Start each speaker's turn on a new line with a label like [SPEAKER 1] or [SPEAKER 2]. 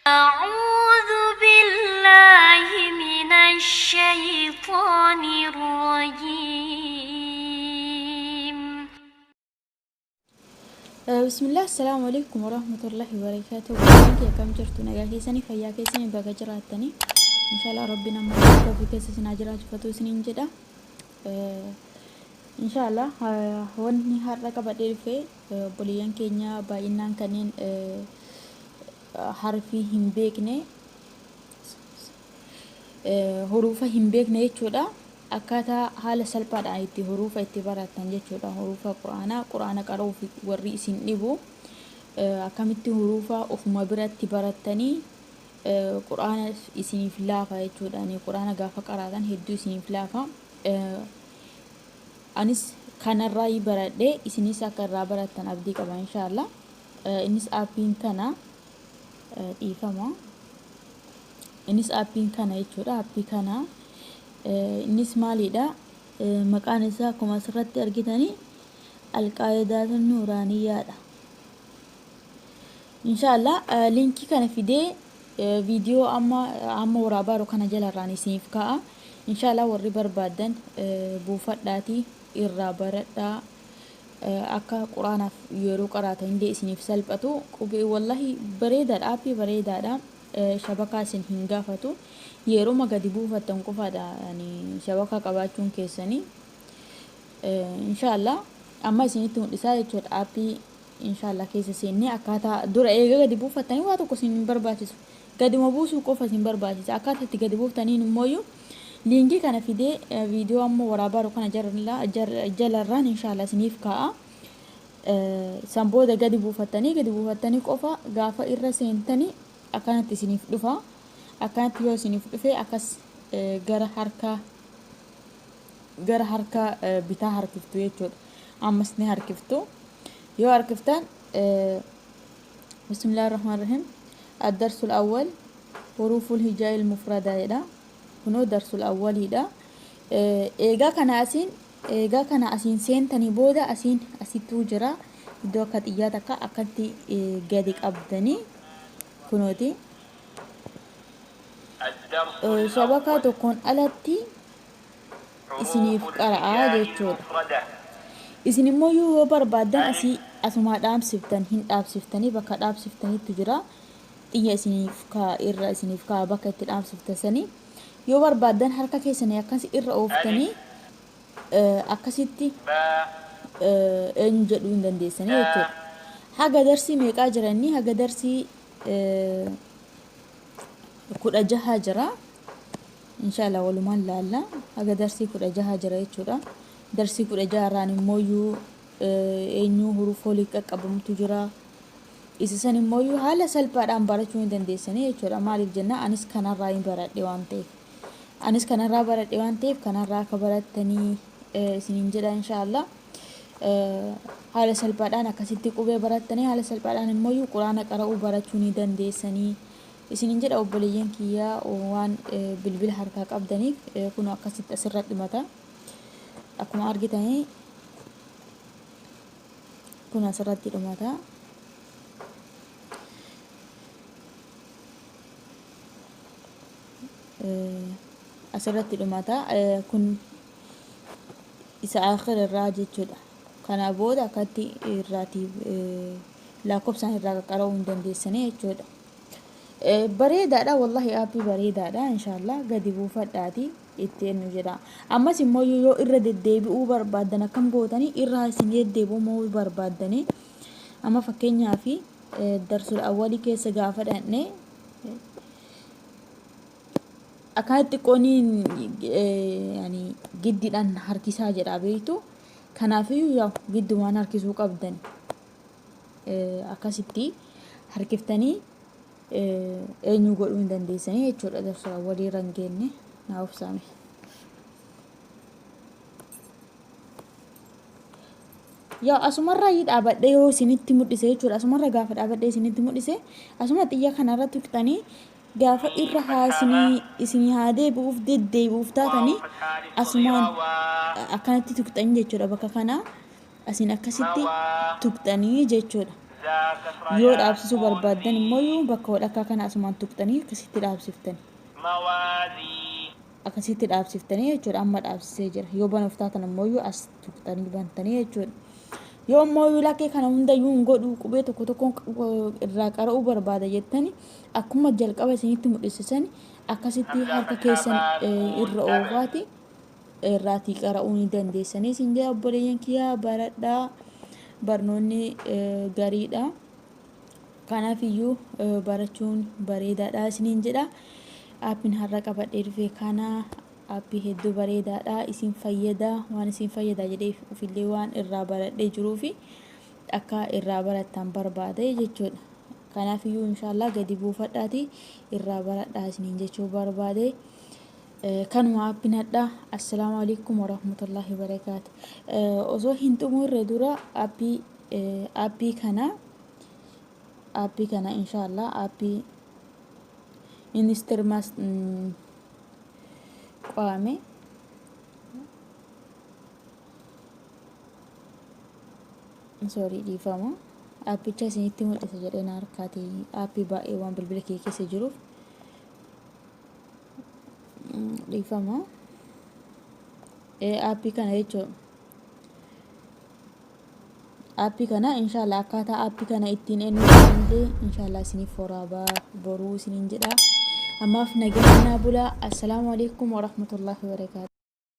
[SPEAKER 1] أعوذ بالله من الشيطان الرجيم.
[SPEAKER 2] بسم الله. السلام عليكم ورحمة الله وبركاته. كم جرتوا نجاكي سني فيا كيسني بقجراتني إن شاء الله ربنا ما في كيس سناجرات فتو سنين جدا إن شاء الله وني هارك بدير في بليان كينيا باينان كنين حرفي هم بيكني حروف هم بيكني يجودا akkaataa haala salphaadhaan itti hurufa itti baratan jechuudha. Hurufa quraana qara'uu fi warri isin dhibu akkamitti hurufa ofuma biratti baratanii quraana isiniif laafa jechuudha. Ani quraana gaafa qaratan hedduu isiniif laafa. Anis kanarraa baradhee isinis akka irraa baratan abdii qaba inshallah. Innis aappiin kana dhiifama. Innis aappiin kana jechuudha. Aappii kana innis maalidha maqaan isaa akkuma asirratti argitanii alqaa'idaatun nuuraaniyyaadha. Inshallah linkii kana fidee viidiyoo amma waraabaa kana jalarraan isiniif kaa'a. Inshallah warri barbaadan buufadhaatii irraa baradhaa akka quraanaaf yeroo qaratan illee isiniif salphatu. Qubee wallahi bareedaadha, aappii bareedaadha. Shabakaa isin hin gaafatu. Yeroo magadi buufatan qofaadha yani shabakaa qabaachuun keessanii inshallah amma isinitti mul'isaa jechuudha. Aappii inshallah keessa seennee akkaataa dura eega gadi buufatanii waa tokko isin barbaachisu gaduma buusuu qofa isin barbaachisa. Akkaataa itti gadi buuftaniin immoo linkii kana fidee viidiyoo amma waraabaa kana jalarraan inshallah isiniif kaa'a. San booda gadi buufatanii qofa gaafa irra seentanii akkanatti isiniif dhufa. Akkanatti yoo isiniif dhufe akkas gara harka bitaa harkiftu jechuudha. Ammas ni harkiftu. Yoo harkiftan bismillahir rahmanir rahim ad-darsul awwal huruful hijaa'il mufradaadha. Kunoo darsul awwalidha. Eegaa kana asiin seentanii booda asittuu jira iddoo akka xiyyaa takka akkatti gadi qabdanii kunooti shabakaa tokkoon alatti isiniif qara'aa jechuudha. Isin immoo yoo barbaadan asuma dhaabsiftan hin dhaabsiftanii bakka dhaabsiftaniitu jira. Xiyya isiniif kaa bakka itti dhaabsiftasanii yoo barbaadan harka keessanii akkas irra ooftanii akkasitti eenyu jedhuu hin dandeessanii jechuudha. Haga darsii meeqaa jiranii? Haga darsii 16 jira inshallah walumaan laalla. Haga darsii 16 jira jechuudha. Darsii 16 irraan immoo eenyu hurufoolii qaqqabamtu jira. Isisan immoo haala salphaadhaan barachuu hin dandeessanii jechuudha. Maaliif jenna anis kanarraa baradhe waan ta'eef kanarraa akka barattanii isiniin jedha inshallah. Haala salphaadhaan akkasitti qubee barattanii haala salphaadhaan immoo quraana qara'uu barachuu ni dandeessanii isiniin jedha obboleeyyan kiyyaa waan bilbila harkaa qabdaniif kun akkasitti asirratti dhumata. Akkuma argitanii kun asirratti dhumata. Asirratti dhumata. Kun isa akhir irraa jechuudha. Kana booda akkatti irraati lakkoofsaan irraa qara'uu hin dandeessanii jechuudha. Bareedaadha wallahi aappii bareedaadha inshallah gadi buufadhaati itti eenyu jedha. Ammas immoo yoo irra deddeebi'uu barbaadan akkam gootanii irraa isin deddeebi'uu barbaadanii amma fakkeenyaaf darsul awwalii keessa gaafa dhaqne akkatti qooniin yani giddiidhaan harkisaa jedha beektu. Kanaafiyyuu yaa giddumaan harkisuu qabdan akkasitti harkiftanii eenyu godhuu hin dandeessanii jechuudha. Darsul awwalii irra hin geenne naaf saame. Yaa asumarraa dhaabadhee yoo isinitti mul'ise jechuudha. Asumarra gaafa dhaabadhee isinitti mul'ise asuma xiyya kanarratti tuqxanii gaafa irra isinii haa deebi'uuf deddeebi'uuf taatanii asumaan akkanatti tuqxanii jechuudha. Bakka kana asin akkasitti tuqxanii jechuudha. yoo dhaabsisuu barbaaddan immoo bakka walakkaa kana asumaan tuqxanii akkasitti dhaabsiftanii jechuudha. Amma dhaabsisee jira. Yoo banuuf taatan immoo as tuqxanii bantanii jechuudha. Yoo immoo lakkee kana hundayyuu hin godhu qubee tokko tokkoon irraa qara'uu barbaada jettani akkuma jalqaba isinitti mul'isisan akkasitti harka keessan irra oofaati irraatii qara'uu ni dandeessanii isin jedha obboleeyyan kiyyaa baradhaa barnoonni gariidha. Kanaaf iyyuu barachuun bareedaadha isiniin jedha. Aappiin har'a qabadhee dhufe kana aappii hedduu bareedaadha isin fayyada waan isin fayyada jedhee ofillee waan irraa baradhee jiruufi akka irraa barattan barbaade jechuudha. Kanaaf iyyuu inshallah gadi buufadhaati irraa baradhaa isiniin jechuu barbaade. Kanuma aappiin hadhaa. Assalaamu alaykum warahmatullahi wabarakaatu. Osoo hin xumurre dura aappii kana inshallah aappii Instagram qaame sorry dhiifama aappicha isinitti mul'isa jedheen harkaati aappii baay'ee waan bilbila kee keessa jiruuf dhiifama aappii kana jechuudha. Aappii kana inshallah akkaataa aappii kana ittiin eenyuudhaan inshallah isiniif waraabaa boruu isiniin jedha. Ammaaf nageenya bulaa. Assalaamu alaykum warahmatullahi wabarakaatu.